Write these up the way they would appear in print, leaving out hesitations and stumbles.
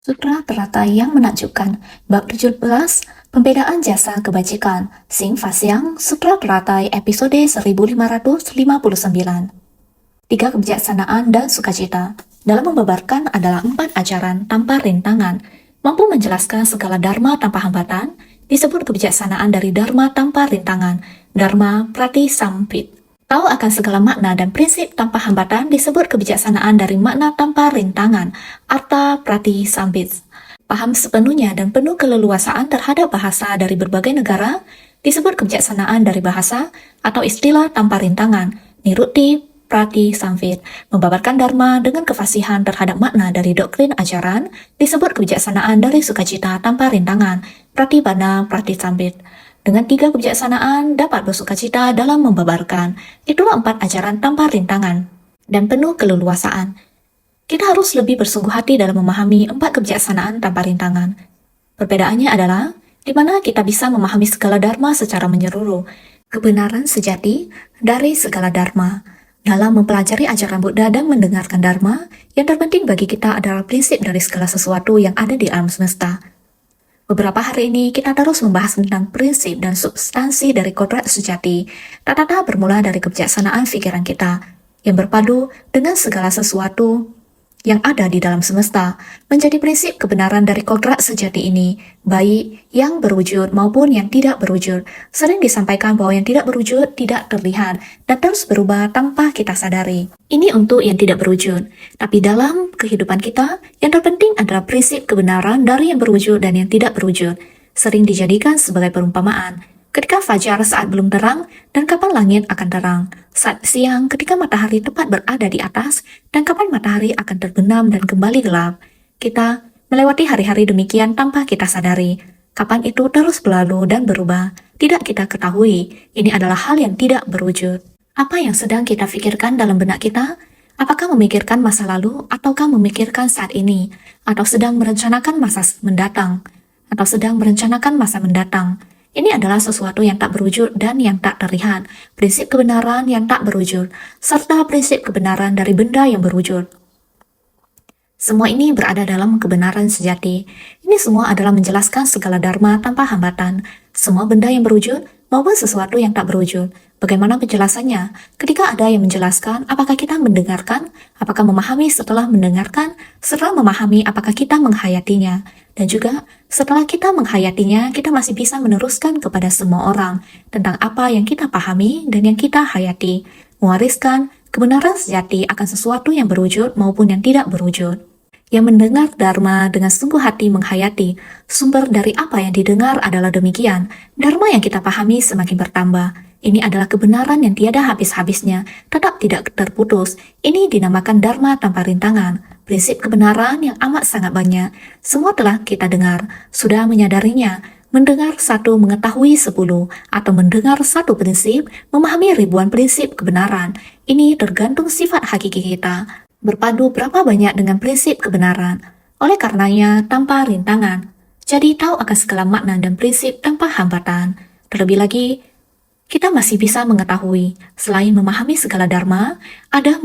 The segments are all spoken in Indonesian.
Sutra teratai yang menakjubkan. Bab 17, Pembedaan Jasa Kebajikan. Sing Fasyang, Sutra Teratai episode 1559. Tiga kebijaksanaan dan sukacita. Dalam membabarkan adalah 4 ajaran tanpa rintangan. Mampu menjelaskan segala dharma tanpa hambatan, disebut kebijaksanaan dari dharma tanpa rintangan. Dharma Prati Sampit. Tahu akan segala makna dan prinsip tanpa hambatan disebut kebijaksanaan dari makna tanpa rintangan, Artha Prati Sambit. Paham sepenuhnya dan penuh keleluasaan terhadap bahasa dari berbagai negara disebut kebijaksanaan dari bahasa atau istilah tanpa rintangan, Nirutti Prati Sambit. Membabarkan dharma dengan kefasihan terhadap makna dari doktrin ajaran disebut kebijaksanaan dari sukacita tanpa rintangan, Pratibhana Prati Sambit. Dengan 3 kebijaksanaan dapat bersukacita dalam membabarkan. Itulah 4 ajaran tanpa rintangan dan penuh keleluasaan. Kita harus lebih bersungguh hati dalam memahami 4 kebijaksanaan tanpa rintangan. Perbedaannya adalah di mana kita bisa memahami segala dharma secara menyeluruh, kebenaran sejati dari segala dharma. Dalam mempelajari ajaran Buddha dan mendengarkan dharma, yang terpenting bagi kita adalah prinsip dari segala sesuatu yang ada di alam semesta. Beberapa hari ini kita terus membahas tentang prinsip dan substansi dari kodrat sejati. Tata bermula dari kebijaksanaan pikiran kita yang berpadu dengan segala sesuatu yang ada di dalam semesta, menjadi prinsip kebenaran dari kodrat sejati ini, baik yang berwujud maupun yang tidak berwujud. Sering disampaikan bahwa yang tidak berwujud tidak terlihat dan terus berubah tanpa kita sadari. Ini untuk yang tidak berwujud, tapi dalam kehidupan kita, yang terpenting adalah prinsip kebenaran dari yang berwujud dan yang tidak berwujud. Sering dijadikan sebagai perumpamaan. Ketika fajar saat belum terang, dan kapan langit akan terang. Saat siang ketika matahari tepat berada di atas, dan kapan matahari akan terbenam dan kembali gelap. Kita melewati hari-hari demikian tanpa kita sadari. Kapan itu terus berlalu dan berubah, tidak kita ketahui. Ini adalah hal yang tidak berwujud. Apa yang sedang kita pikirkan dalam benak kita? Apakah memikirkan masa lalu, ataukah memikirkan saat ini? Atau sedang merencanakan masa mendatang? Ini adalah sesuatu yang tak berwujud dan yang tak terlihat, prinsip kebenaran yang tak berwujud, serta prinsip kebenaran dari benda yang berwujud. Semua ini berada dalam kebenaran sejati. Ini semua adalah menjelaskan segala dharma tanpa hambatan, semua benda yang berwujud maupun sesuatu yang tak berwujud. Bagaimana penjelasannya? Ketika ada yang menjelaskan, apakah kita mendengarkan? Apakah memahami setelah mendengarkan? Setelah memahami, apakah kita menghayatinya? Dan juga, setelah kita menghayatinya, kita masih bisa meneruskan kepada semua orang tentang apa yang kita pahami dan yang kita hayati, mewariskan kebenaran sejati akan sesuatu yang berwujud maupun yang tidak berwujud. Yang mendengar dharma dengan sungguh hati menghayati, sumber dari apa yang didengar adalah demikian. Dharma yang kita pahami semakin bertambah. Ini adalah kebenaran yang tiada habis-habisnya, tetap tidak terputus. Ini dinamakan dharma tanpa rintangan. Prinsip kebenaran yang amat sangat banyak. Semua telah kita dengar, sudah menyadarinya. Mendengar satu mengetahui 10, atau mendengar satu prinsip, memahami ribuan prinsip kebenaran. Ini tergantung sifat hakiki kita. Berpadu berapa banyak dengan prinsip kebenaran. Oleh karenanya, tanpa rintangan. Jadi tahu akan segala makna dan prinsip tanpa hambatan. Terlebih lagi, kita masih bisa mengetahui, selain memahami segala dharma, ada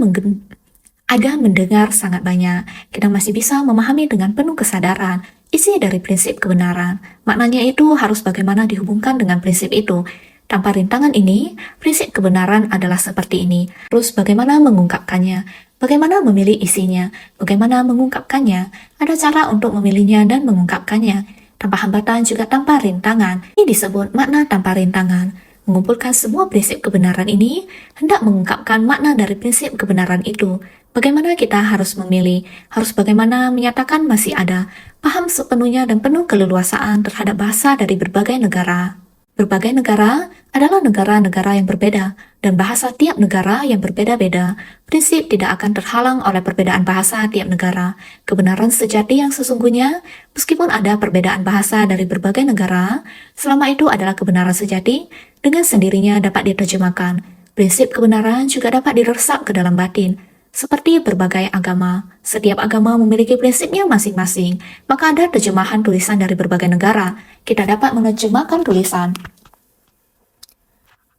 mendengar sangat banyak. Kita masih bisa memahami dengan penuh kesadaran isi dari prinsip kebenaran. Maknanya itu harus bagaimana dihubungkan dengan prinsip itu. Tanpa rintangan ini, prinsip kebenaran adalah seperti ini. Terus bagaimana mengungkapkannya? Bagaimana memilih isinya? Bagaimana mengungkapkannya? Ada cara untuk memilihnya dan mengungkapkannya. Tanpa hambatan juga tanpa rintangan. Ini disebut makna tanpa rintangan. Mengumpulkan semua prinsip kebenaran ini hendak mengungkapkan makna dari prinsip kebenaran itu. Bagaimana kita harus memilih, harus bagaimana menyatakan masih ada, paham sepenuhnya dan penuh keleluasaan terhadap bahasa dari berbagai negara. Berbagai negara adalah negara-negara yang berbeda, dan bahasa tiap negara yang berbeda-beda. Prinsip tidak akan terhalang oleh perbedaan bahasa tiap negara. Kebenaran sejati yang sesungguhnya, meskipun ada perbedaan bahasa dari berbagai negara, selama itu adalah kebenaran sejati, dengan sendirinya dapat diterjemahkan. Prinsip kebenaran juga dapat diresap ke dalam batin. Seperti berbagai agama, setiap agama memiliki prinsipnya masing-masing, maka ada terjemahan tulisan dari berbagai negara. Kita dapat menerjemahkan tulisan.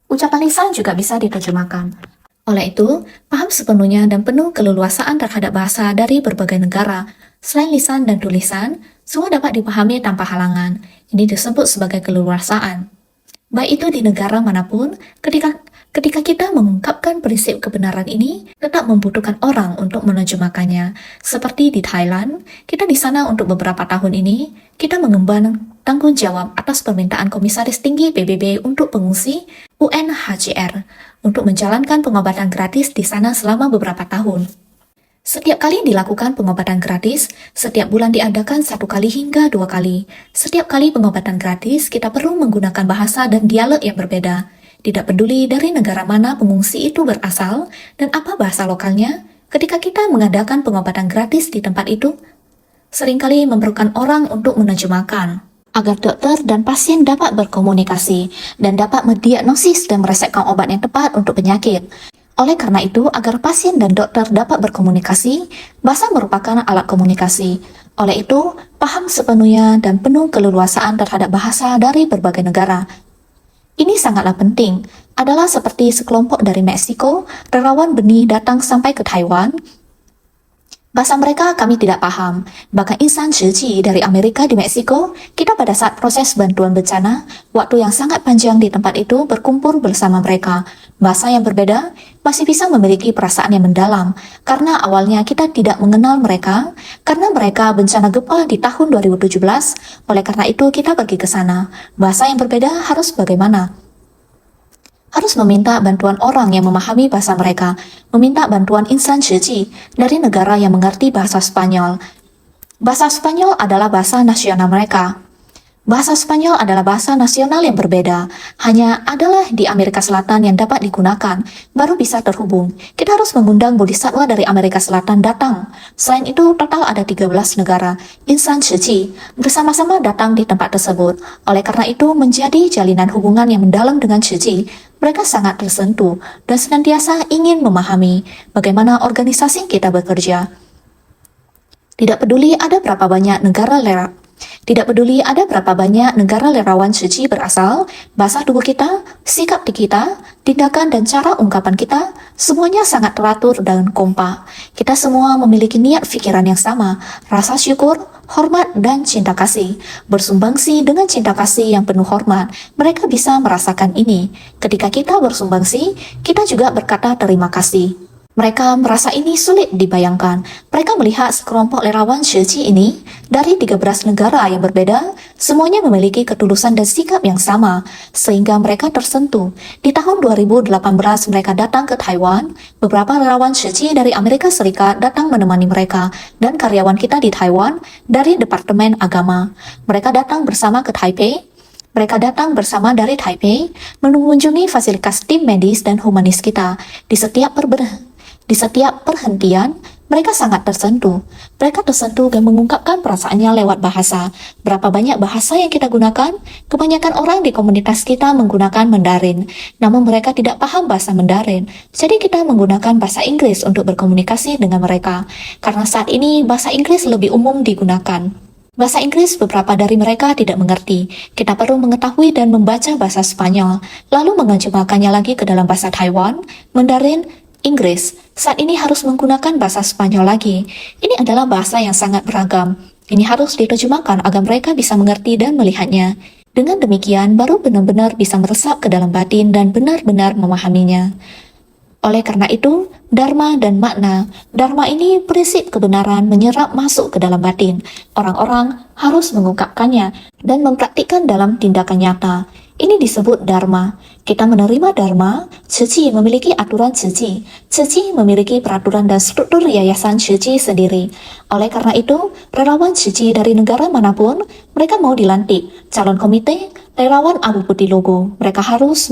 Ucapan lisan juga bisa diterjemahkan. Oleh itu, paham sepenuhnya dan penuh keleluasaan terhadap bahasa dari berbagai negara. Selain lisan dan tulisan, semua dapat dipahami tanpa halangan. Ini disebut sebagai keleluasaan. Baik itu di negara manapun, ketika kita mengungkapkan prinsip kebenaran ini, tetap membutuhkan orang untuk menerjemahkannya. Seperti di Thailand, kita di sana untuk beberapa tahun ini, kita mengemban tanggung jawab atas permintaan Komisaris Tinggi PBB untuk pengungsi UNHCR untuk menjalankan pengobatan gratis di sana selama beberapa tahun. Setiap kali dilakukan pengobatan gratis, setiap bulan diadakan 1 kali hingga 2 kali. Setiap kali pengobatan gratis, kita perlu menggunakan bahasa dan dialek yang berbeda. Tidak peduli dari negara mana pengungsi itu berasal dan apa bahasa lokalnya, ketika kita mengadakan pengobatan gratis di tempat itu, seringkali memerlukan orang untuk menerjemahkan, agar dokter dan pasien dapat berkomunikasi dan dapat mendiagnosis dan meresepkan obat yang tepat untuk penyakit. Oleh karena itu, agar pasien dan dokter dapat berkomunikasi, bahasa merupakan alat komunikasi. Oleh itu, paham sepenuhnya dan penuh keleluasaan terhadap bahasa dari berbagai negara. Ini sangatlah penting, adalah seperti sekelompok dari Meksiko, relawan benih datang sampai ke Taiwan. Bahasa mereka kami tidak paham. Bahkan insan Shiji dari Amerika di Meksiko, kita pada saat proses bantuan bencana, waktu yang sangat panjang di tempat itu berkumpul bersama mereka. Bahasa yang berbeda masih bisa memiliki perasaan yang mendalam, karena awalnya kita tidak mengenal mereka, karena mereka bencana gempa di tahun 2017, oleh karena itu kita pergi ke sana. Bahasa yang berbeda harus bagaimana? Harus meminta bantuan orang yang memahami bahasa mereka, meminta bantuan insan Shiji dari negara yang mengerti bahasa Spanyol. Bahasa Spanyol adalah bahasa nasional mereka. Bahasa Spanyol adalah bahasa nasional yang berbeda, hanya adalah di Amerika Selatan yang dapat digunakan, baru bisa terhubung. Kita harus mengundang bodhisatwa dari Amerika Selatan datang. Selain itu, total ada 13 negara, insan Shiji, bersama-sama datang di tempat tersebut. Oleh karena itu, menjadi jalinan hubungan yang mendalam dengan Shiji. Mereka sangat tersentuh dan senantiasa ingin memahami bagaimana organisasi kita bekerja. Tidak peduli ada berapa banyak negara lerawan Shiji berasal, bahasa tubuh kita, sikap di kita, tindakan dan cara ungkapan kita, semuanya sangat teratur dan kompak. Kita semua memiliki niat pikiran yang sama, rasa syukur, hormat dan cinta kasih. Bersumbangsi dengan cinta kasih yang penuh hormat, mereka bisa merasakan ini. Ketika kita bersumbangsi, kita juga berkata terima kasih. Mereka merasa ini sulit dibayangkan. Mereka melihat sekelompok lerawan Shiji ini dari 13 negara yang berbeda, semuanya memiliki ketulusan dan sikap yang sama, sehingga mereka tersentuh. Di tahun 2018 mereka datang ke Taiwan, beberapa lerawan Shiji dari Amerika Serikat datang menemani mereka, dan karyawan kita di Taiwan dari Departemen Agama. Mereka datang bersama ke Taipei. Mereka datang bersama dari Taipei, mengunjungi fasilitas tim medis dan humanis kita. Di setiap perhentian, mereka sangat tersentuh. Mereka tersentuh dan mengungkapkan perasaannya lewat bahasa. Berapa banyak bahasa yang kita gunakan? Kebanyakan orang di komunitas kita menggunakan Mandarin, namun mereka tidak paham bahasa Mandarin. Jadi kita menggunakan bahasa Inggris untuk berkomunikasi dengan mereka, karena saat ini bahasa Inggris lebih umum digunakan. Bahasa Inggris beberapa dari mereka tidak mengerti. Kita perlu mengetahui dan membaca bahasa Spanyol, lalu menerjemahkannya lagi ke dalam bahasa Taiwan, Mandarin, Inggris. Saat ini harus menggunakan bahasa Spanyol lagi. Ini adalah bahasa yang sangat beragam. Ini harus diterjemahkan agar mereka bisa mengerti dan melihatnya. Dengan demikian, baru benar-benar bisa meresap ke dalam batin dan benar-benar memahaminya. Oleh karena itu, Dharma dan makna. Dharma ini prinsip kebenaran menyerap masuk ke dalam batin. Orang-orang harus mengungkapkannya dan mempraktikkan dalam tindakan nyata. Ini disebut Dharma. Kita menerima Dharma, Shiji memiliki aturan Shiji. Shiji memiliki peraturan dan struktur yayasan Shiji sendiri. Oleh karena itu, relawan Shiji dari negara manapun, mereka mau dilantik. Calon komite, relawan Abu Putih Logo. Mereka harus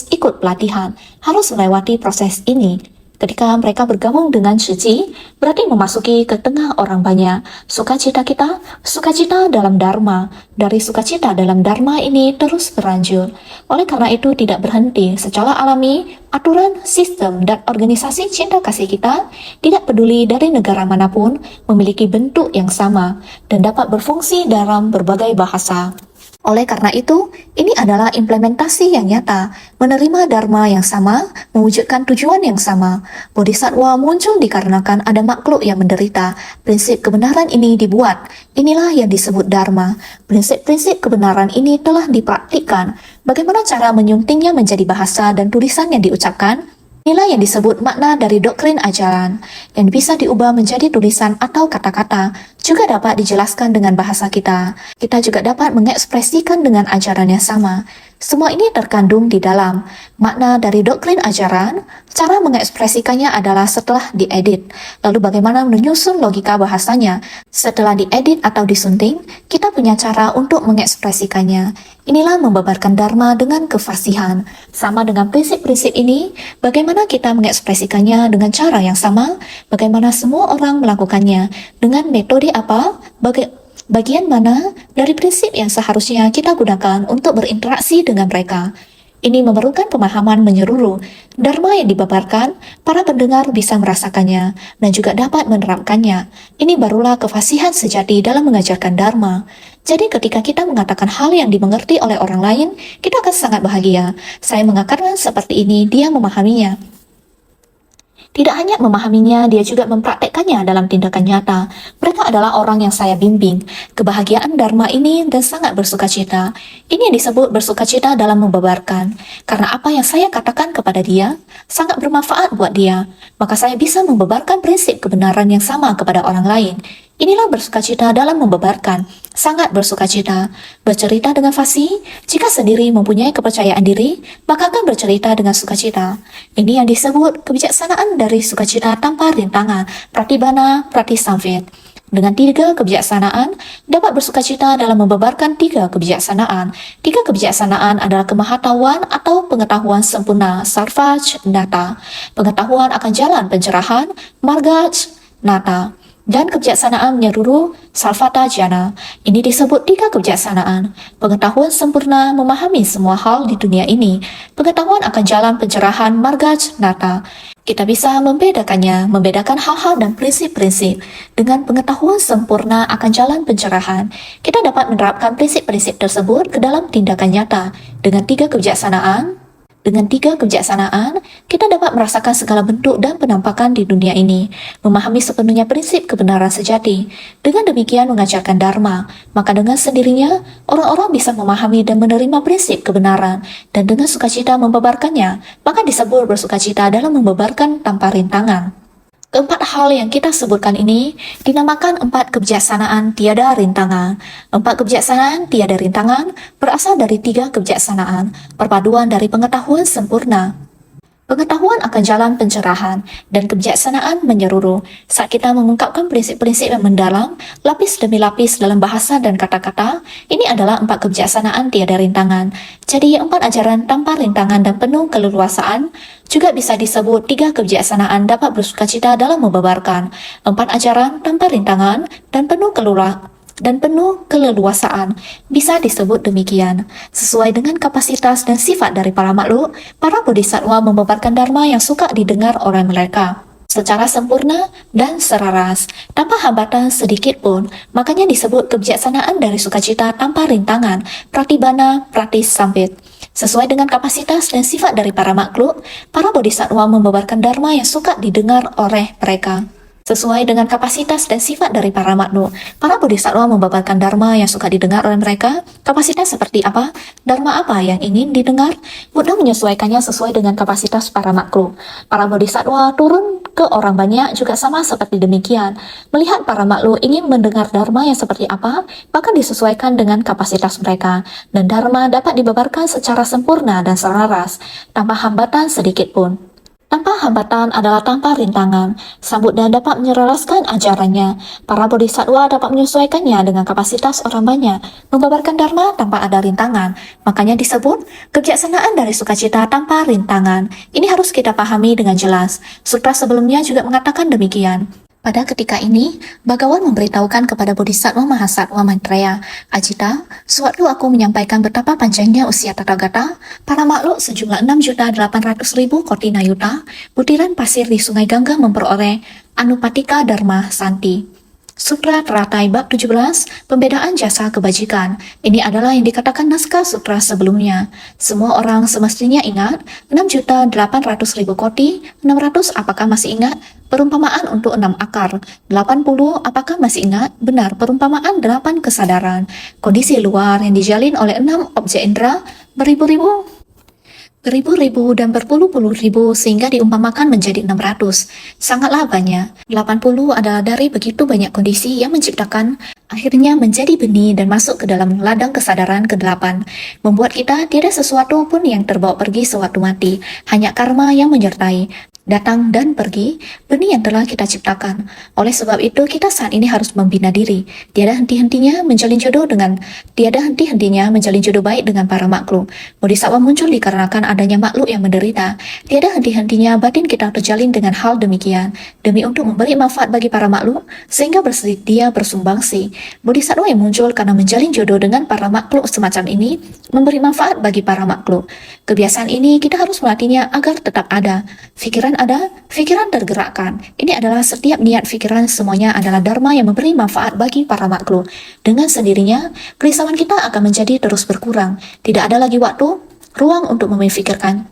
ikut pelatihan, harus melewati proses ini. Ketika mereka bergabung dengan Shiji, berarti memasuki ke tengah orang banyak. Sukacita kita, sukacita dalam Dharma. Dari sukacita dalam Dharma ini terus berlanjut. Oleh karena itu tidak berhenti. Secara alami, aturan, sistem, dan organisasi cinta kasih kita, tidak peduli dari negara manapun, memiliki bentuk yang sama dan dapat berfungsi dalam berbagai bahasa. Oleh karena itu, ini adalah implementasi yang nyata, menerima dharma yang sama, mewujudkan tujuan yang sama. Bodhisattva muncul dikarenakan ada makhluk yang menderita. Prinsip kebenaran ini dibuat. Inilah yang disebut dharma. Prinsip-prinsip kebenaran ini telah dipraktikkan. Bagaimana cara menyuntingnya menjadi bahasa dan tulisan yang diucapkan? Inilah yang disebut makna dari doktrin ajaran, yang bisa diubah menjadi tulisan atau kata-kata, juga dapat dijelaskan dengan bahasa kita. Kita juga dapat mengekspresikan dengan ajaran yang sama. Semua ini terkandung di dalam makna dari doktrin ajaran. Cara mengekspresikannya adalah setelah diedit. Lalu bagaimana menyusun logika bahasanya? Setelah diedit atau disunting, kita punya cara untuk mengekspresikannya. Inilah membabarkan dharma dengan kefasihan. Sama dengan prinsip-prinsip ini, bagaimana kita mengekspresikannya dengan cara yang sama? Bagaimana semua orang melakukannya? Dengan metode apa? Bagian mana dari prinsip yang seharusnya kita gunakan untuk berinteraksi dengan mereka? Ini memerlukan pemahaman menyeluruh. Dharma yang dibabarkan, para pendengar bisa merasakannya dan juga dapat menerapkannya. Ini barulah kefasihan sejati dalam mengajarkan dharma. Jadi ketika kita mengatakan hal yang dimengerti oleh orang lain, kita akan sangat bahagia. Saya mengatakan seperti ini, dia memahaminya. Tidak hanya memahaminya, dia juga mempraktekkannya dalam tindakan nyata. Mereka adalah orang yang saya bimbing. Kebahagiaan dharma ini dan sangat bersukacita. Ini yang disebut bersukacita dalam membabarkan. Karena apa yang saya katakan kepada dia sangat bermanfaat buat dia, maka saya bisa membabarkan prinsip kebenaran yang sama kepada orang lain. Inilah bersukacita dalam membabarkan, sangat bersukacita. Bercerita dengan fasih, jika sendiri mempunyai kepercayaan diri, maka akan bercerita dengan sukacita. Ini yang disebut kebijaksanaan dari sukacita tanpa rintangan, pratibhana pratisamvit. Dengan 3 kebijaksanaan, dapat bersukacita dalam membabarkan 3 kebijaksanaan. 3 kebijaksanaan adalah kemahatauan atau pengetahuan sempurna, sarvaj nata, pengetahuan akan jalan pencerahan, margaj nata, dan kebijaksanaan menyeluruh salvata jana. Ini disebut 3 kebijaksanaan. Pengetahuan sempurna memahami semua hal di dunia ini. Pengetahuan akan jalan pencerahan margaj nata. Kita bisa membedakan hal-hal dan prinsip-prinsip. Dengan pengetahuan sempurna akan jalan pencerahan, kita dapat menerapkan prinsip-prinsip tersebut ke dalam tindakan nyata. Dengan 3 kebijaksanaan, kita dapat merasakan segala bentuk dan penampakan di dunia ini, memahami sepenuhnya prinsip kebenaran sejati. Dengan demikian mengajarkan dharma, maka dengan sendirinya, orang-orang bisa memahami dan menerima prinsip kebenaran, dan dengan sukacita membabarkannya, maka disebut bersukacita dalam membabarkan tanpa rintangan. Keempat hal yang kita sebutkan ini dinamakan 4 kebijaksanaan tiada rintangan. 4 kebijaksanaan tiada rintangan berasal dari 3 kebijaksanaan, perpaduan dari pengetahuan sempurna. Pengetahuan akan jalan pencerahan dan kebijaksanaan menyeluruh. Saat kita mengungkapkan prinsip-prinsip yang mendalam, lapis demi lapis dalam bahasa dan kata-kata, ini adalah 4 kebijaksanaan tiada rintangan. Jadi 4 ajaran tanpa rintangan dan penuh keleluasaan juga bisa disebut 3 kebijaksanaan dapat bersukacita dalam membabarkan. 4 ajaran tanpa rintangan dan penuh keleluasaan bisa disebut demikian. Sesuai dengan kapasitas dan sifat dari para makhluk, para bodhisattva membabarkan dharma yang suka didengar oleh mereka secara sempurna dan seraras, tanpa hambatan sedikit pun. Makanya disebut kebijaksanaan dari sukacita tanpa rintangan, pratibhana pratisamvit. Sesuai dengan kapasitas dan sifat dari para makhluk, para bodhisattva membabarkan dharma yang suka didengar oleh mereka. Sesuai dengan kapasitas dan sifat dari para makhluk, para bodhisattva membabarkan dharma yang suka didengar oleh mereka. Kapasitas seperti apa? Dharma apa yang ingin didengar? Buddha menyesuaikannya sesuai dengan kapasitas para makhluk. Para bodhisattva turun ke orang banyak juga sama seperti demikian. Melihat para makhluk ingin mendengar dharma yang seperti apa, maka disesuaikan dengan kapasitas mereka. Dan dharma dapat dibabarkan secara sempurna dan selaras, tanpa hambatan sedikit pun. Tanpa hambatan adalah tanpa rintangan. Sambuddha dapat menyelaraskan ajarannya. Para bodhisattva dapat menyesuaikannya dengan kapasitas orang banyak, membabarkan dharma tanpa ada rintangan. Makanya disebut kebijaksanaan dari sukacita tanpa rintangan. Ini harus kita pahami dengan jelas. Sutra sebelumnya juga mengatakan demikian. Pada ketika ini, Bhagawan memberitahukan kepada Bodhisattva Mahasattva Maitreya, Ajita, sewaktu aku menyampaikan betapa panjangnya usia Tathagata, para makhluk sejumlah 6.800.000 koti nayuta, butiran pasir di sungai Gangga memperoleh Anupatika Dharma Santi. Sutra Teratai Bab 17, Pembedaan Jasa Kebajikan. Ini adalah yang dikatakan naskah sutra sebelumnya. Semua orang semestinya ingat, 6.800.000 koti, 600 apakah masih ingat? Perumpamaan untuk 6 akar. 80 apakah masih ingat? Benar, perumpamaan 8 kesadaran. Kondisi luar yang dijalin oleh 6 objek indera, beribu-ribu dan berpuluh-puluh ribu sehingga diumpamakan menjadi 600. Sangatlah banyak. 80 adalah dari begitu banyak kondisi yang menciptakan akhirnya menjadi benih dan masuk ke dalam ladang kesadaran ke-8. Membuat kita tiada sesuatu pun yang terbawa pergi sewaktu mati. Hanya karma yang menyertai. Datang dan pergi, benih yang telah kita ciptakan. Oleh sebab itu, kita saat ini harus membina diri. Tiada henti-hentinya menjalin jodoh baik dengan para makhluk. Bodhisattva muncul dikarenakan adanya makhluk yang menderita. Tiada henti-hentinya batin kita terjalin dengan hal demikian, demi untuk memberi manfaat bagi para makhluk, sehingga bersedia bersumbangsi. Bodhisattva yang muncul karena menjalin jodoh dengan para makhluk semacam ini, memberi manfaat bagi para makhluk. Kebiasaan ini kita harus melatihnya agar tetap ada. Pikiran ada, pikiran tergerakkan. Ini adalah setiap niat pikiran, semuanya adalah dharma yang memberi manfaat bagi para makhluk. Dengan sendirinya, kerisauan kita akan menjadi terus berkurang. Tidak ada lagi waktu, ruang untuk memikirkannya.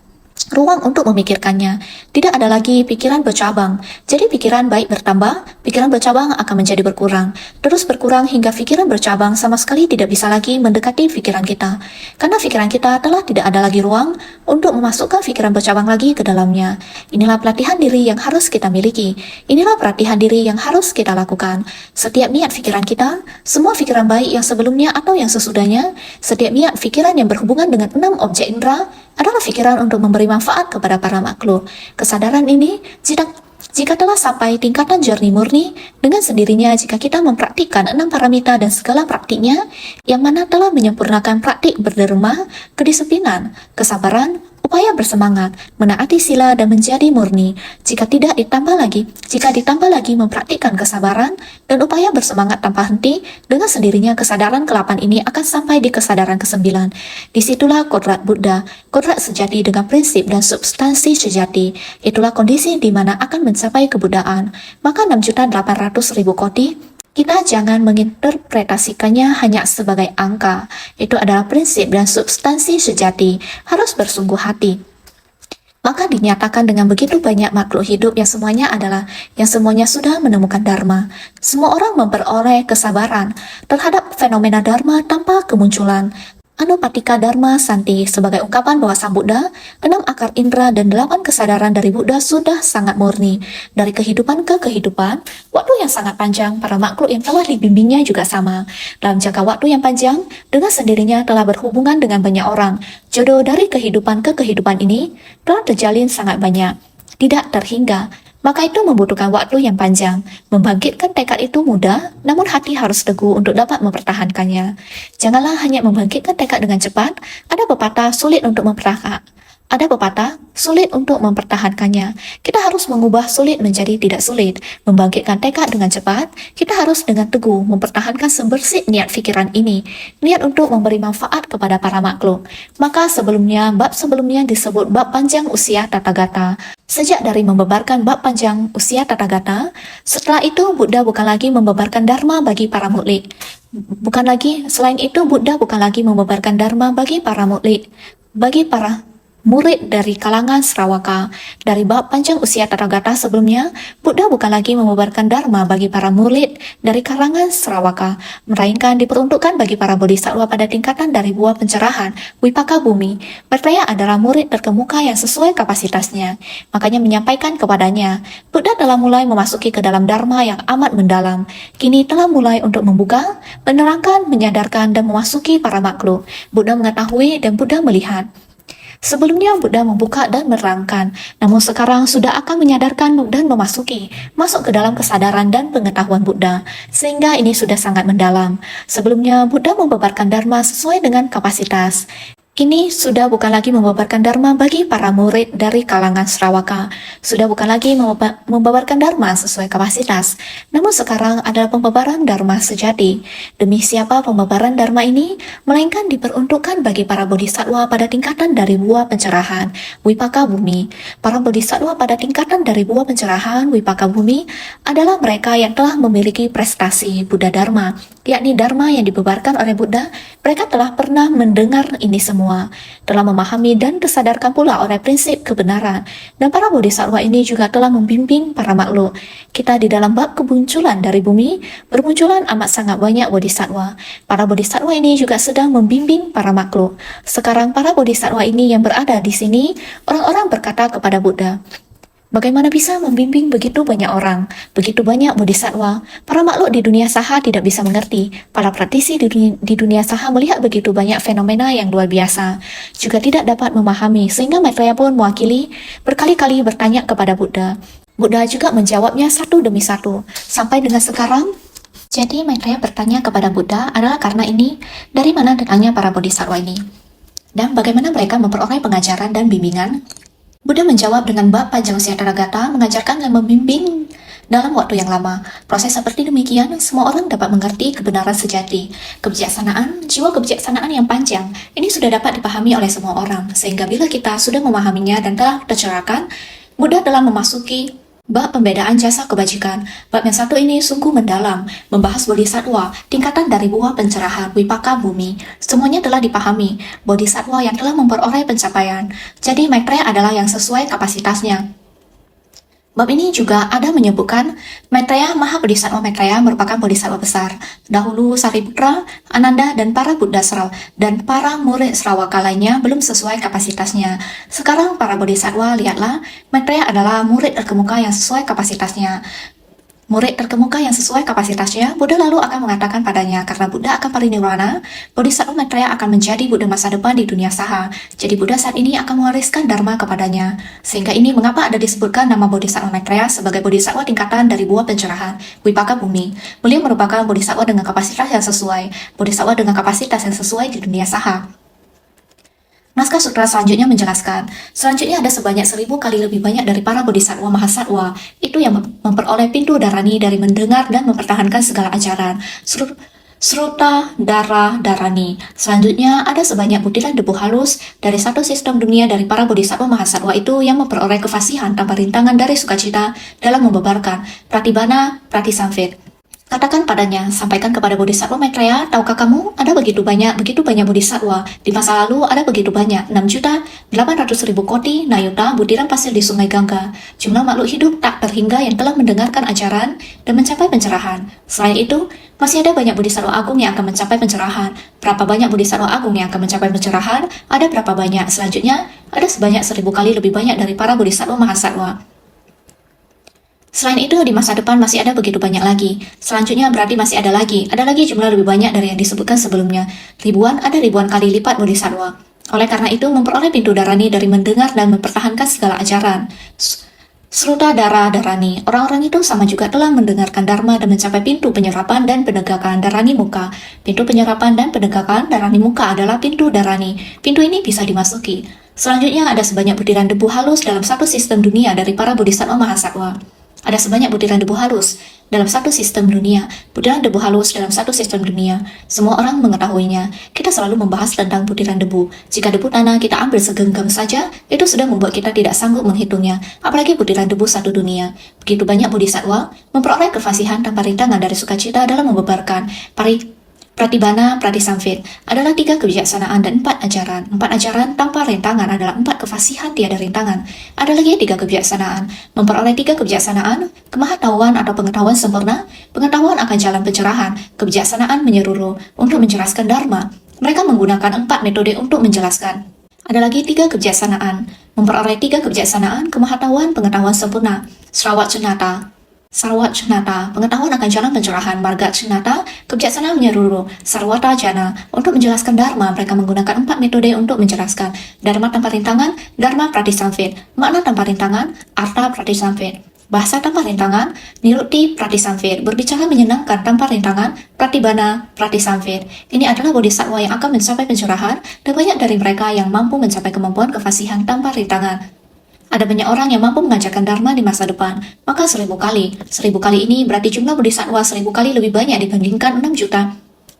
Tidak ada lagi pikiran bercabang. Jadi pikiran baik bertambah, pikiran bercabang akan menjadi berkurang. Terus berkurang hingga pikiran bercabang sama sekali tidak bisa lagi mendekati pikiran kita. Karena pikiran kita telah tidak ada lagi ruang untuk memasukkan pikiran bercabang lagi ke dalamnya. Inilah pelatihan diri yang harus kita miliki. Inilah pelatihan diri yang harus kita lakukan. Setiap niat pikiran kita, semua pikiran baik yang sebelumnya atau yang sesudahnya, setiap niat pikiran yang berhubungan dengan 6 objek indera, adalah pikiran untuk memberi manfaat kepada para makhluk. Kesadaran ini, jika telah sampai tingkatan jernih murni, dengan sendirinya jika kita mempraktikkan 6 paramita dan segala praktiknya, yang mana telah menyempurnakan praktik berderma, kedisiplinan, kesabaran, upaya bersemangat, menaati sila dan menjadi murni. Jika ditambah lagi mempraktikkan kesabaran dan upaya bersemangat tanpa henti, dengan sendirinya kesadaran ke-8 ini akan sampai di kesadaran ke-9. Disitulah kodrat Buddha, kodrat sejati dengan prinsip dan substansi sejati. Itulah kondisi di mana akan mencapai kebuddhaan. Maka 6.800.000 koti, kita jangan menginterpretasikannya hanya sebagai angka. Itu adalah prinsip dan substansi sejati. Harus bersungguh hati. Maka dinyatakan dengan begitu banyak makhluk hidup yang semuanya sudah menemukan dharma. Semua orang memperoleh kesabaran terhadap fenomena dharma tanpa kemunculan. Anupatika Dharma Santi sebagai ungkapan bahwa Sang Buddha, 6 akar indera dan 8 kesadaran dari Buddha sudah sangat murni. Dari kehidupan ke kehidupan, waktu yang sangat panjang, para makhluk yang telah dibimbingnya juga sama. Dalam jangka waktu yang panjang, dengan sendirinya telah berhubungan dengan banyak orang. Jodoh dari kehidupan ke kehidupan ini telah terjalin sangat banyak, tidak terhingga. Maka itu membutuhkan waktu yang panjang. Membangkitkan tekad itu mudah, namun hati harus teguh untuk dapat mempertahankannya. Janganlah hanya membangkitkan tekad dengan cepat. Ada pepatah sulit untuk mempertahankannya. Kita harus mengubah sulit menjadi tidak sulit. Membangkitkan tekad dengan cepat, kita harus dengan teguh mempertahankan sebersih niat fikiran ini. Niat untuk memberi manfaat kepada para makhluk. Maka bab sebelumnya disebut bab panjang usia Tathagata. Sejak dari membebarkan bab panjang usia Tathagata, setelah itu Buddha bukan lagi membebarkan dharma bagi para murid. Selain itu Buddha bukan lagi membebarkan dharma bagi para murid dari kalangan Sravaka. Dari bab panjang usia Tathagata sebelumnya, Buddha bukan lagi membebarkan dharma bagi para murid dari kalangan Sravaka, melainkan diperuntukkan bagi para bodhisattva pada tingkatan dari buah pencerahan, Wipaka bumi. Mereka adalah murid terkemuka yang sesuai kapasitasnya. Makanya menyampaikan kepadanya, Buddha telah mulai memasuki ke dalam dharma yang amat mendalam. Kini telah mulai untuk membuka, menerangkan, menyadarkan, dan memasuki para makhluk. Buddha mengetahui dan Buddha melihat. Sebelumnya Buddha membuka dan menerangkan, namun sekarang sudah akan menyadarkan dan masuk ke dalam kesadaran dan pengetahuan Buddha, sehingga ini sudah sangat mendalam. Sebelumnya Buddha membebarkan dharma sesuai dengan kapasitas. Ini sudah bukan lagi membabarkan Dharma bagi para murid dari kalangan Sravaka. Sudah bukan lagi membabarkan Dharma sesuai kapasitas. Namun sekarang adalah pembabaran Dharma sejati. Demi siapa pembabaran Dharma ini? Melainkan diperuntukkan bagi para bodhisattva pada tingkatan dari buah pencerahan, Wipaka Bumi. Para bodhisattva pada tingkatan dari buah pencerahan, Wipaka Bumi adalah mereka yang telah memiliki prestasi Buddha Dharma, yakni Dharma yang dibebarkan oleh Buddha. Mereka telah pernah mendengar ini semua, telah memahami dan tersadarkan pula oleh prinsip kebenaran. Dan para bodhisattva ini juga telah membimbing para makhluk. Kita di dalam bab kemunculan dari bumi, bermunculan amat sangat banyak bodhisattva. Para bodhisattva ini juga sedang membimbing para makhluk. Sekarang para bodhisattva ini yang berada di sini, orang-orang berkata kepada Buddha, bagaimana bisa membimbing begitu banyak orang, begitu banyak bodhisattva? Para makhluk di dunia saha tidak bisa mengerti. Para praktisi di dunia saha melihat begitu banyak fenomena yang luar biasa, juga tidak dapat memahami, sehingga Maitreya pun mewakili berkali-kali bertanya kepada Buddha. Buddha juga menjawabnya satu demi satu, sampai dengan sekarang. Jadi Maitreya bertanya kepada Buddha adalah karena ini, dari mana datangnya para bodhisattva ini? Dan bagaimana mereka memperoleh pengajaran dan bimbingan? Buddha menjawab dengan bab Panjang Siataragata mengajarkan dan membimbing dalam waktu yang lama. Proses seperti demikian, semua orang dapat mengerti kebenaran sejati. Kebijaksanaan, jiwa kebijaksanaan yang panjang, ini sudah dapat dipahami oleh semua orang. Sehingga bila kita sudah memahaminya dan telah tercerahkan, Buddha telah memasuki bab pembedaan jasa kebajikan. Bab yang satu ini sungguh mendalam, membahas bodhisattva, tingkatan dari buah pencerahan, Wipaka Bumi. Semuanya telah dipahami, bodhisattva yang telah memperoleh pencapaian. Jadi Maitreya adalah yang sesuai kapasitasnya. Bab ini juga ada menyebutkan Maitreya, Maha Bodhisattva Maitreya merupakan bodhisattva besar. Dahulu Sariputra, Ananda, dan para Buddha dan para murid Sravaka lainnya belum sesuai kapasitasnya. Sekarang para bodhisattva, lihatlah, Maitreya adalah murid terkemuka yang sesuai kapasitasnya. Murid terkemuka yang sesuai kapasitasnya, Buddha lalu akan mengatakan padanya, karena Buddha akan parinirwana, Bodhisattva Maitreya akan menjadi Buddha masa depan di dunia saha. Jadi Buddha saat ini akan mewariskan Dharma kepadanya. Sehingga ini mengapa ada disebutkan nama Bodhisattva Maitreya sebagai Bodhisattva tingkatan dari buah pencerahan, Wipaka Bumi. Beliau merupakan Bodhisattva dengan kapasitas yang sesuai, Bodhisattva dengan kapasitas yang sesuai di dunia saha. Naskah sutra selanjutnya menjelaskan, selanjutnya ada sebanyak 1000 kali lebih banyak dari para bodhisattva mahasattva, itu yang memperoleh pintu darani dari mendengar dan mempertahankan segala ajaran. Sruta Dara Darani. Selanjutnya ada sebanyak butiran debu halus dari satu sistem dunia dari para bodhisattva mahasattva itu yang memperoleh kefasihan tanpa rintangan dari sukacita dalam membebarkan Pratibhana Pratisamvit. Katakan padanya, sampaikan kepada Bodhisattva Maitreya, tahukah kamu ada begitu banyak bodhisattva. Di masa lalu ada begitu banyak, 6.800.000 koti nayuta butiran pasir di sungai Gangga. Jumlah makhluk hidup tak terhingga yang telah mendengarkan ajaran dan mencapai pencerahan. Selain itu, masih ada banyak bodhisattva agung yang akan mencapai pencerahan. Berapa banyak bodhisattva agung yang akan mencapai pencerahan? Ada berapa banyak? Selanjutnya, ada sebanyak 1000 kali lebih banyak dari para bodhisattva mahasattva. Selain itu, di masa depan masih ada begitu banyak lagi. Selanjutnya berarti masih ada lagi jumlah lebih banyak dari yang disebutkan sebelumnya. Ada ribuan kali lipat bodhisattva. Oleh karena itu, memperoleh pintu darani dari mendengar dan mempertahankan segala ajaran. Sruta Dara Darani, orang-orang itu sama juga telah mendengarkan Dharma dan mencapai pintu penyerapan dan penegakan Darani Muka. Pintu penyerapan dan penegakan Darani Muka adalah pintu Darani. Pintu ini bisa dimasuki. Selanjutnya ada sebanyak butiran debu halus dalam satu sistem dunia dari para bodhisattva mahasattva. Ada sebanyak butiran debu halus dalam satu sistem dunia. Butiran debu halus dalam satu sistem dunia. Semua orang mengetahuinya. Kita selalu membahas tentang butiran debu. Jika debu tanah kita ambil segenggam saja, itu sudah membuat kita tidak sanggup menghitungnya. Apalagi butiran debu satu dunia. Begitu banyak bodhisattva memperoleh kefasihan tanpa rintangan dari sukacita dalam membebarkan Pratibhana Pratisamvit adalah 3 kebijaksanaan dan 4 ajaran. 4 ajaran tanpa rintangan adalah 4 kefasihan tiada rintangan. Ada lagi 3 kebijaksanaan. Memperoleh 3 kebijaksanaan, kemahatauan atau pengetahuan sempurna, pengetahuan akan jalan pencerahan, kebijaksanaan menyeluruh untuk menjelaskan Dharma. Mereka menggunakan 4 metode untuk menjelaskan. Ada lagi 3 kebijaksanaan. Memperoleh 3 kebijaksanaan, kemahatauan, pengetahuan sempurna, Srawat Cenata, pengetahuan akan jalan pencerahan, Marga Cenata, kebijaksanaan menyeluruh, Sarwata Jana. Untuk menjelaskan Dharma, mereka menggunakan 4 metode untuk menjelaskan. Dharma tanpa rintangan, Dharma Pratisamvit. Makna tanpa rintangan, Artha Pratisamvit. Bahasa tanpa rintangan, Niruti Pratisamvir, berbicara menyenangkan tanpa rintangan, Pratibhana Pratisamvir. Ini adalah bodhisattva yang akan mencapai pencerahan, dan banyak dari mereka yang mampu mencapai kemampuan kefasihan tanpa rintangan. Ada banyak orang yang mampu mengajarkan Dharma di masa depan, maka 1000 kali. 1000 kali ini berarti jumlah bodhisattva 1000 kali lebih banyak dibandingkan 6 juta.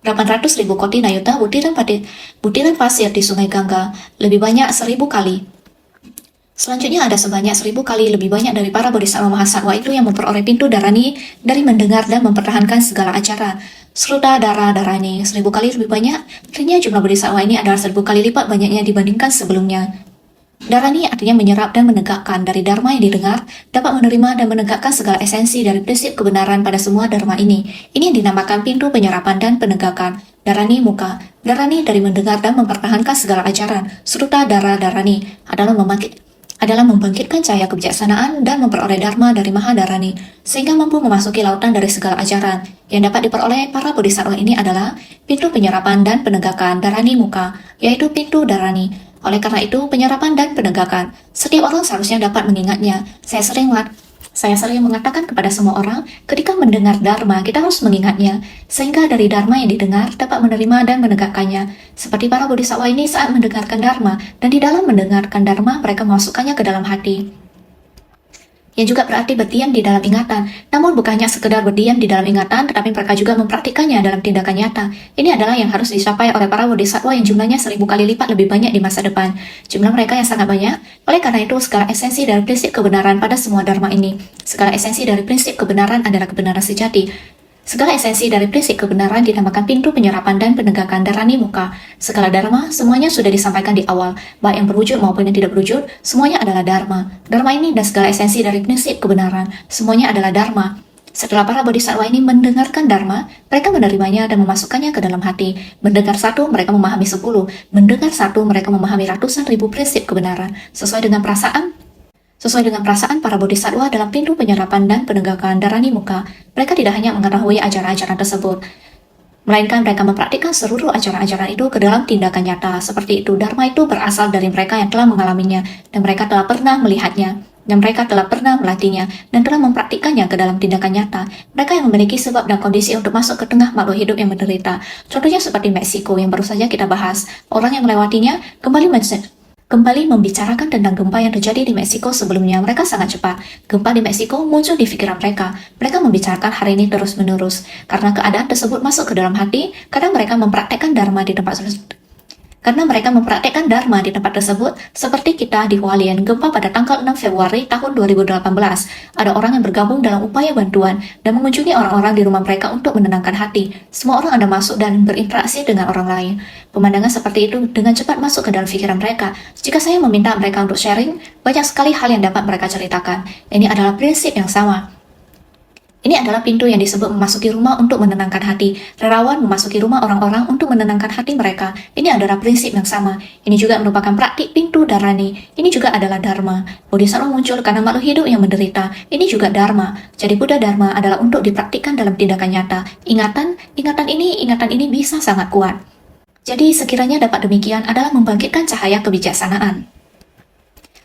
800.000 koti nayuta butiran pasir di Sungai Gangga, lebih banyak 1000 kali. Selanjutnya ada sebanyak 1000 kali lebih banyak dari para bodhisattva mahasattva itu yang memperoleh pintu darani dari mendengar dan mempertahankan segala ajaran. Sruta darani 1000 kali lebih banyak, artinya jumlah bodhisattva ini adalah 1000 kali lipat banyaknya dibandingkan sebelumnya. Darani artinya menyerap dan menegakkan dari dharma yang didengar, dapat menerima dan menegakkan segala esensi dari prinsip kebenaran pada semua dharma ini. Ini yang dinamakan pintu penyerapan dan penegakan. Darani muka, darani dari mendengar dan mempertahankan segala ajaran. Sruta darani adalah membangkitkan cahaya kebijaksanaan dan memperoleh dharma dari Mahadarani, sehingga mampu memasuki lautan dari segala ajaran. Yang dapat diperoleh para bodhisattva ini adalah pintu penyerapan dan penegakan darani muka, yaitu pintu darani. Oleh karena itu, penyerapan dan penegakan, setiap orang seharusnya dapat mengingatnya. Saya sering mengatakan kepada semua orang, ketika mendengar Dharma, kita harus mengingatnya, sehingga dari Dharma yang didengar dapat menerima dan menegakkannya. Seperti para bodhisattva ini saat mendengarkan Dharma, dan di dalam mendengarkan Dharma, mereka memasukkannya ke dalam hati. Yang juga berarti berdiam di dalam ingatan. Namun bukan hanya sekedar berdiam di dalam ingatan, tetapi mereka juga mempraktikkannya dalam tindakan nyata. Ini adalah yang harus dicapai oleh para bodhisattva yang jumlahnya 1000 kali lipat lebih banyak di masa depan. Jumlah mereka yang sangat banyak. Oleh karena itu, segala esensi dari prinsip kebenaran pada semua dharma ini. Segala esensi dari prinsip kebenaran adalah kebenaran sejati. Segala esensi dari prinsip kebenaran dinamakan pintu penyerapan dan penegakan darani muka. Segala dharma, semuanya sudah disampaikan di awal, baik yang berwujud maupun yang tidak berwujud, semuanya adalah dharma. Dharma ini dan segala esensi dari prinsip kebenaran, semuanya adalah dharma. Setelah para bodhisattva ini mendengarkan dharma, mereka menerimanya dan memasukkannya ke dalam hati. Mendengar satu, mereka memahami 10. Mendengar satu, mereka memahami ratusan ribu prinsip kebenaran, sesuai dengan perasaan para bodhisattva dalam pintu penyerapan dan penegakan darani muka. Mereka tidak hanya mengetahui ajaran-ajaran tersebut, melainkan mereka mempraktikkan seluruh ajaran-ajaran itu ke dalam tindakan nyata. Seperti itu, Dharma itu berasal dari mereka yang telah mengalaminya, dan mereka telah pernah melihatnya, dan mereka telah pernah melatihnya, dan telah mempraktikkannya ke dalam tindakan nyata. Mereka yang memiliki sebab dan kondisi untuk masuk ke tengah makhluk hidup yang menderita. Contohnya seperti Meksiko yang baru saja kita bahas. Orang yang melewatinya kembali membicarakan tentang gempa yang terjadi di Meksiko sebelumnya. Mereka sangat cepat. Gempa di Meksiko muncul di pikiran mereka. Mereka membicarakan hari ini terus-menerus. Karena keadaan tersebut masuk ke dalam hati, kadang mereka mempraktekkan Dharma di tempat tersebut, seperti kita di Hualien, gempa pada tanggal 6 Februari tahun 2018. Ada orang yang bergabung dalam upaya bantuan dan mengunjungi orang-orang di rumah mereka untuk menenangkan hati. Semua orang ada masuk dan berinteraksi dengan orang lain. Pemandangan seperti itu dengan cepat masuk ke dalam pikiran mereka. Jika saya meminta mereka untuk sharing, banyak sekali hal yang dapat mereka ceritakan. Ini adalah prinsip yang sama. Ini adalah pintu yang disebut memasuki rumah untuk menenangkan hati. Relawan memasuki rumah orang-orang untuk menenangkan hati mereka. Ini adalah prinsip yang sama. Ini juga merupakan praktik pintu darani. Ini juga adalah dharma. Bodhisattva muncul karena makhluk hidup yang menderita. Ini juga dharma. Jadi Buddha Dharma adalah untuk dipraktikkan dalam tindakan nyata. Ingatan ini bisa sangat kuat. Jadi sekiranya dapat demikian adalah membangkitkan cahaya kebijaksanaan.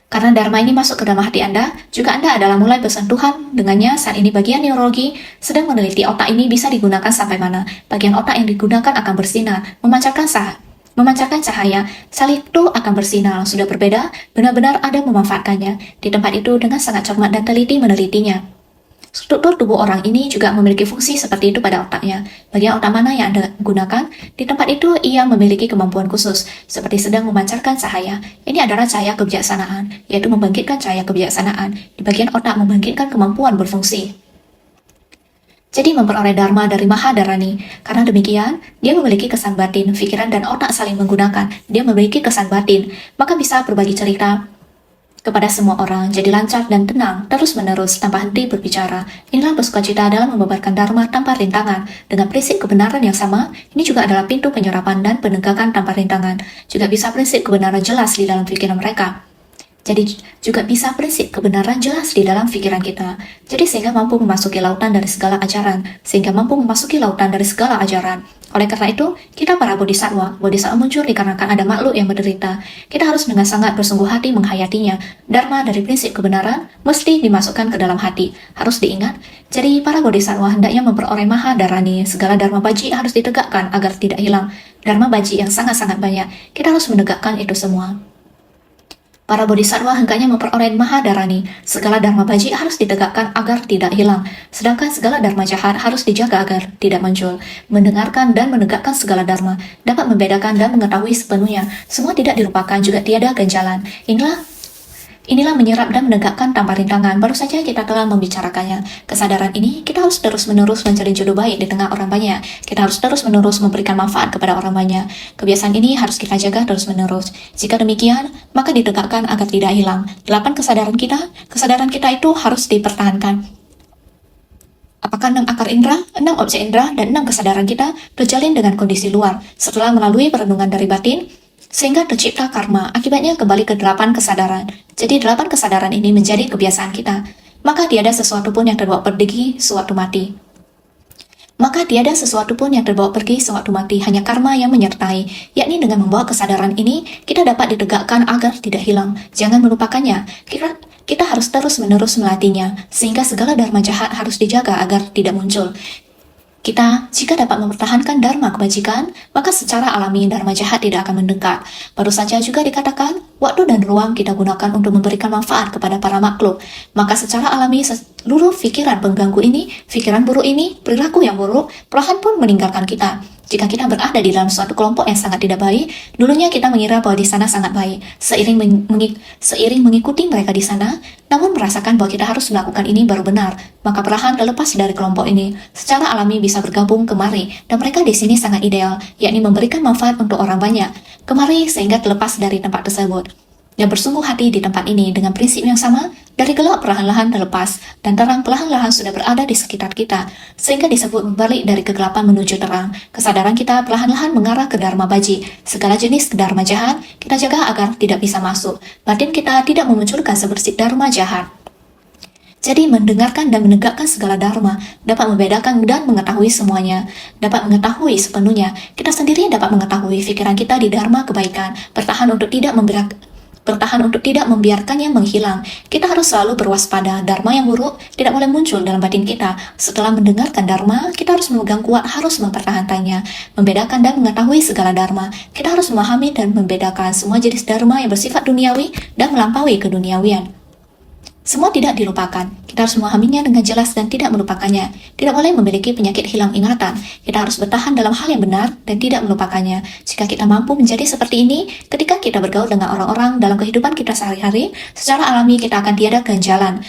Karena Dharma ini masuk ke dalam hati Anda, juga Anda adalah mulai bersentuhan dengannya. Saat ini bagian neurologi sedang meneliti otak ini bisa digunakan sampai mana. Bagian otak yang digunakan akan bersinar, memancarkan cahaya. Sel itu akan bersinar, sudah berbeda, benar-benar ada memanfaatkannya. Di tempat itu dengan sangat cermat dan teliti menelitinya. Struktur tubuh orang ini juga memiliki fungsi seperti itu pada otaknya. Bagian otak mana yang Anda gunakan, di tempat itu ia memiliki kemampuan khusus, seperti sedang memancarkan cahaya. Ini adalah cahaya kebijaksanaan, yaitu membangkitkan cahaya kebijaksanaan. Di bagian otak membangkitkan kemampuan berfungsi. Jadi memperoleh Dharma dari Mahadarani. Karena demikian, dia memiliki kesan batin, pikiran dan otak saling menggunakan. Dia memiliki kesan batin, maka bisa berbagi cerita kepada semua orang, jadi lancar dan tenang, terus-menerus, tanpa henti berbicara. Inilah bersukacita dalam membabarkan Dharma tanpa rintangan. Dengan prinsip kebenaran yang sama, ini juga adalah pintu penyerapan dan penegakan tanpa rintangan. Juga bisa prinsip kebenaran jelas di dalam pikiran mereka. Jadi juga bisa prinsip kebenaran jelas di dalam pikiran kita. Jadi sehingga mampu memasuki lautan dari segala ajaran. Oleh karena itu, kita para bodhisattva muncul dikarenakan ada makhluk yang menderita. Kita harus dengan sangat bersungguh hati menghayatinya. Dharma dari prinsip kebenaran mesti dimasukkan ke dalam hati. Harus diingat, jadi para bodhisattva hendaknya memperoleh maha dharani. Segala dharma baji harus ditegakkan agar tidak hilang. Dharma baji yang sangat-sangat banyak. Kita harus menegakkan itu semua. Para bodhisattva hendaknya memperoleh maha dharani. Segala dharma baji harus ditegakkan agar tidak hilang. Sedangkan segala dharma jahat harus dijaga agar tidak muncul. Mendengarkan dan menegakkan segala dharma, dapat membedakan dan mengetahui sepenuhnya. Semua tidak dilupakan, juga tiada ganjalan. Inilah menyerap dan menegakkan tanpa rintangan. Baru saja kita telah membicarakannya. Kesadaran ini kita harus terus-menerus mencari jodoh baik di tengah orang banyak. Kita harus terus-menerus memberikan manfaat kepada orang banyak. Kebiasaan ini harus kita jaga terus-menerus. Jika demikian, maka ditegakkan agar tidak hilang. 8 kesadaran kita itu harus dipertahankan. Apakah 6 akar indera, 6 objek indera, dan 6 kesadaran kita terjalin dengan kondisi luar setelah melalui perenungan dari batin, sehingga tercipta karma. Akibatnya kembali ke 8 kesadaran. Jadi 8 kesadaran ini menjadi kebiasaan kita. Maka tiada sesuatu pun yang terbawa pergi sewaktu mati. Hanya karma yang menyertai. Yakni dengan membawa kesadaran ini, kita dapat ditegakkan agar tidak hilang. Jangan melupakannya. Kita harus terus-menerus melatihnya, sehingga segala dharma jahat harus dijaga agar tidak muncul. Kita, jika dapat mempertahankan dharma kebajikan, maka secara alami dharma jahat tidak akan mendekat. Baru saja juga dikatakan, waktu dan ruang kita gunakan untuk memberikan manfaat kepada para makhluk. Maka secara alami seluruh pikiran pengganggu ini, pikiran buruk ini, perilaku yang buruk, perlahan pun meninggalkan kita. Jika kita berada di dalam suatu kelompok yang sangat tidak baik, dulunya kita mengira bahwa di sana sangat baik. Seiring mengikuti mereka di sana, namun merasakan bahwa kita harus melakukan ini baru benar, maka perlahan terlepas dari kelompok ini. Secara alami bisa bergabung kemari, dan mereka di sini sangat ideal, yakni memberikan manfaat untuk orang banyak. Kemari sehingga terlepas dari tempat tersebut. Dan bersungguh hati di tempat ini dengan prinsip yang sama, dari gelap perlahan-lahan terlepas, dan terang perlahan-lahan sudah berada di sekitar kita, sehingga disebut berbalik dari kegelapan menuju terang. Kesadaran kita perlahan-lahan mengarah ke dharma baji. Segala jenis dharma jahat, kita jaga agar tidak bisa masuk. Batin kita tidak memunculkan sebersih dharma jahat. Jadi mendengarkan dan menegakkan segala dharma, dapat membedakan dan mengetahui semuanya, dapat mengetahui sepenuhnya. Kita sendiri dapat mengetahui pikiran kita di dharma kebaikan, bertahan untuk tidak membiarkannya menghilang. Kita harus selalu berwaspada. Dharma yang buruk tidak boleh muncul dalam batin kita. Setelah mendengarkan dharma, kita harus memegang kuat, harus mempertahankannya, membedakan dan mengetahui segala dharma. Kita harus memahami dan membedakan semua jenis dharma yang bersifat duniawi dan melampaui keduniawian. Semua tidak dilupakan. Kita harus memahaminya dengan jelas dan tidak melupakannya. Tidak boleh memiliki penyakit hilang ingatan. Kita harus bertahan dalam hal yang benar dan tidak melupakannya. Jika kita mampu menjadi seperti ini, ketika kita bergaul dengan orang-orang dalam kehidupan kita sehari-hari, secara alami kita akan tiada ganjalan.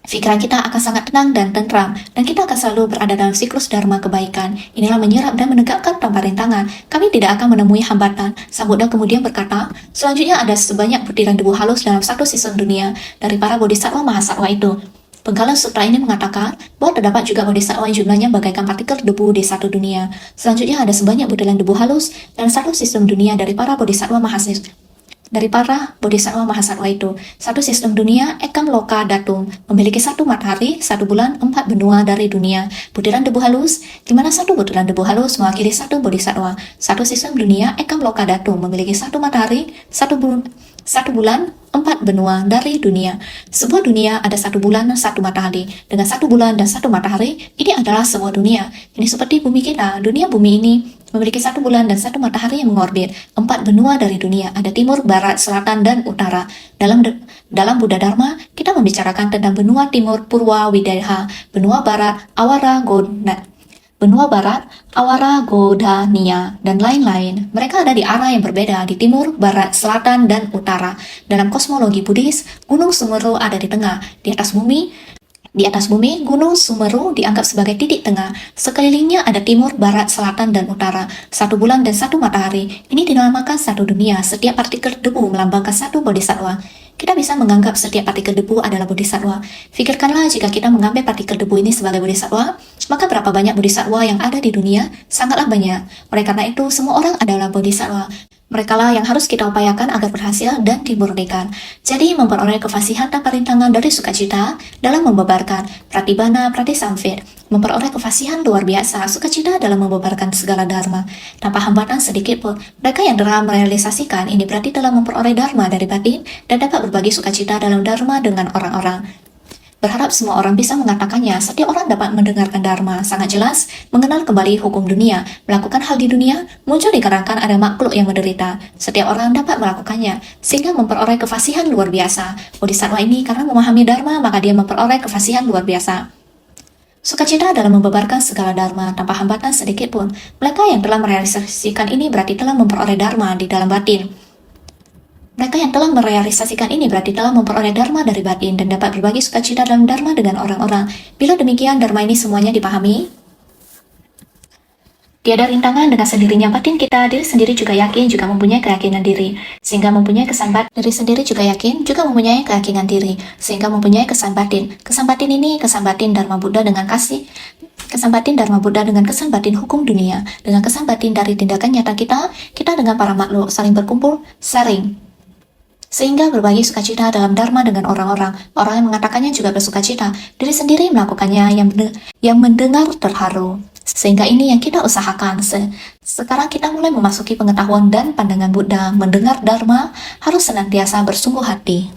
Pikiran kita akan sangat tenang dan tentram, dan kita akan selalu berada dalam siklus dharma kebaikan. Inilah menyerap dan menegakkan tanpa rintangan. Kami tidak akan menemui hambatan. Sang Buddha kemudian berkata, selanjutnya ada sebanyak butiran debu halus dalam satu sistem dunia dari para bodhisattva mahasatwa itu. Penggalan sutra ini mengatakan bahwa terdapat juga bodhisattva yang jumlahnya bagaikan partikel debu di satu dunia. Selanjutnya ada sebanyak butiran debu halus dalam satu sistem dunia dari para bodhisattva mahasatwa itu. Satu sistem dunia, Ekam Loka Datum, memiliki satu matahari, 1 bulan, 4 benua dari dunia. Butiran debu halus, di mana satu butiran debu halus mewakili satu bodhisattva. Satu sistem dunia, Ekam Loka Datum, memiliki satu matahari, 1 bulan, 4 benua dari dunia. Sebuah dunia ada 1 bulan, 1 matahari. Dengan 1 bulan dan 1 matahari, ini adalah sebuah dunia. Ini seperti bumi kita. Dunia bumi ini memiliki 1 bulan dan 1 matahari yang mengorbit. 4 benua dari dunia, ada timur, barat, selatan, dan utara. Dalam Buddha Dharma, kita membicarakan tentang benua timur Purwa Wideha, benua barat Awara Godania, dan lain-lain. Mereka ada di arah yang berbeda, di timur, barat, selatan, dan utara. Dalam kosmologi Buddhis, Gunung Sumeru ada di tengah. Di atas bumi, Gunung Sumeru dianggap sebagai titik tengah. Sekelilingnya ada timur, barat, selatan, dan utara. 1 bulan dan 1 matahari. Ini dinamakan satu dunia. Setiap partikel debu melambangkan satu bodhisattva. Kita bisa menganggap setiap partikel debu adalah bodhisattva. Fikirkanlah jika kita mengambil partikel debu ini sebagai bodhisattva, maka berapa banyak bodhisattva yang ada di dunia? Sangatlah banyak. Oleh karena itu, semua orang adalah bodhisattva. Merekalah yang harus kita upayakan agar berhasil dan dimurnikan. Jadi, memperoleh kefasihan tanpa rintangan dari sukacita dalam membebarkan pratibhana pratisamvit, memperoleh kefasihan luar biasa, sukacita dalam membebarkan segala dharma, tanpa hambatan sedikit pun. Mereka yang dalam merealisasikan ini berarti telah memperoleh dharma dari batin dan dapat berbagi sukacita dalam dharma dengan orang-orang. Berharap semua orang bisa mengatakannya. Setiap orang dapat mendengarkan dharma sangat jelas, mengenal kembali hukum dunia, melakukan hal di dunia, muncul dikarenakan ada makhluk yang menderita. Setiap orang dapat melakukannya, sehingga memperoleh kefasihan luar biasa. Bodhisattva ini karena memahami dharma, maka dia memperoleh kefasihan luar biasa. Sukacita dalam membebarkan segala dharma tanpa hambatan sedikit pun. Mereka yang telah merealisasikan ini berarti telah memperoleh dharma di dalam batin. Mereka yang telah merealisasikan ini berarti telah memperoleh dharma dari batin dan dapat berbagi sukacita dalam dharma dengan orang-orang. Bila demikian, dharma ini semuanya dipahami. Tiada rintangan dengan sendirinya batin kita, diri sendiri juga yakin, juga mempunyai keyakinan diri. Sehingga mempunyai kesan batin, diri sendiri juga yakin, juga mempunyai keyakinan diri. Sehingga mempunyai kesan batin. Kesan batin ini, kesan batin Dharma Buddha dengan kasih. Kesan batin Dharma Buddha dengan kesan batin hukum dunia. Dengan kesan batin dari tindakan nyata kita dengan para makhluk saling berkumpul, sharing. Sehingga berbagi sukacita dalam dharma dengan orang-orang. Orang yang mengatakannya juga bersukacita. Diri sendiri melakukannya yang mendengar terharu. Sehingga ini yang kita usahakan. Sekarang kita mulai memasuki pengetahuan dan pandangan Buddha. Mendengar dharma harus senantiasa bersungguh hati.